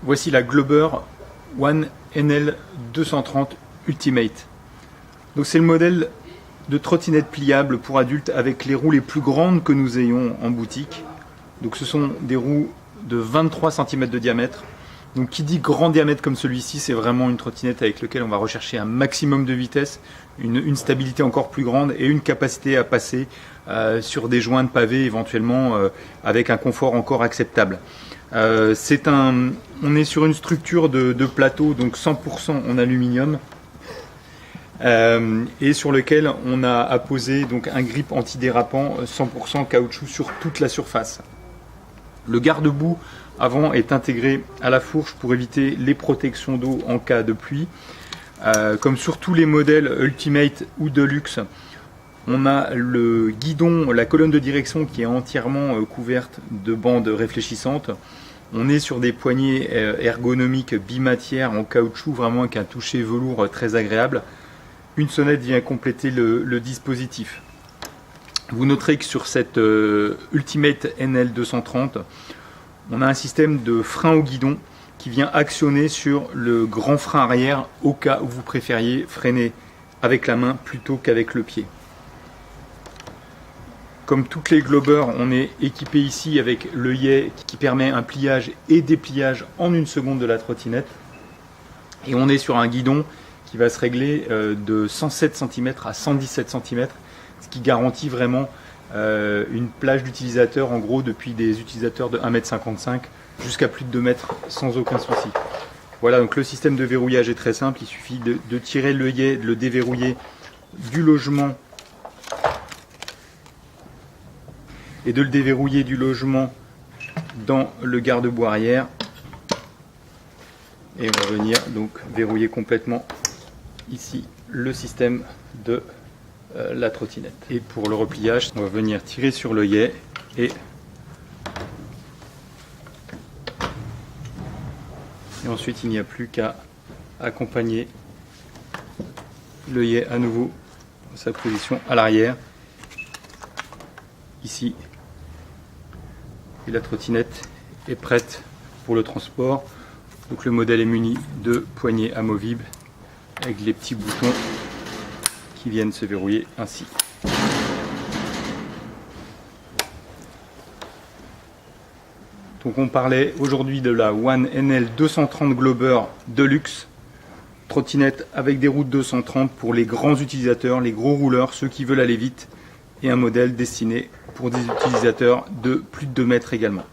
Voici la Glober One NL 230 Ultimate. Donc c'est le modèle de trottinette pliable pour adultes avec les roues les plus grandes que nous ayons en boutique. Donc ce sont des roues de 23 cm de diamètre. Donc qui dit grand diamètre comme celui-ci, c'est vraiment une trottinette avec laquelle on va rechercher un maximum de vitesse, une stabilité encore plus grande et une capacité à passer sur des joints de pavés éventuellement avec un confort encore acceptable. On est sur une structure de plateau, donc 100% en aluminium, et sur lequel on a apposé donc un grip antidérapant 100% caoutchouc sur toute la surface. Le garde-boue avant est intégré à la fourche pour éviter les protections d'eau en cas de pluie. Comme sur tous les modèles Ultimate ou Deluxe, on a le guidon, la colonne de direction qui est entièrement couverte de bandes réfléchissantes. On est sur des poignées ergonomiques bimatières en caoutchouc, vraiment avec un toucher velours très agréable. Une sonnette vient compléter le dispositif. Vous noterez que sur cette Ultimate NL 230, on a un système de frein au guidon qui vient actionner sur le grand frein arrière au cas où vous préfériez freiner avec la main plutôt qu'avec le pied. Comme toutes les Glober, on est équipé ici avec l'œillet qui permet un pliage et dépliage en une seconde de la trottinette. Et on est sur un guidon qui va se régler de 107 cm à 117 cm, ce qui garantit vraiment une plage d'utilisateurs, en gros depuis des utilisateurs de 1,55 m jusqu'à plus de 2 mètres sans aucun souci. Voilà, donc le système de verrouillage est très simple, il suffit de tirer l'œillet, de le déverrouiller du logement et de le déverrouiller du logement dans le garde-boue arrière, et on va venir donc verrouiller complètement ici le système de la trottinette. Et pour le repliage, on va venir tirer sur l'œillet et ensuite il n'y a plus qu'à accompagner l'œillet à nouveau dans sa position à l'arrière ici, et la trottinette est prête pour le transport. Donc le modèle est muni de poignées amovibles avec les petits boutons qui viennent se verrouiller ainsi. Donc on parlait aujourd'hui de la One NL 230 Glober Deluxe, trottinette avec des roues de 230 pour les grands utilisateurs, les gros rouleurs, ceux qui veulent aller vite, et un modèle destiné pour des utilisateurs de plus de 2 mètres également.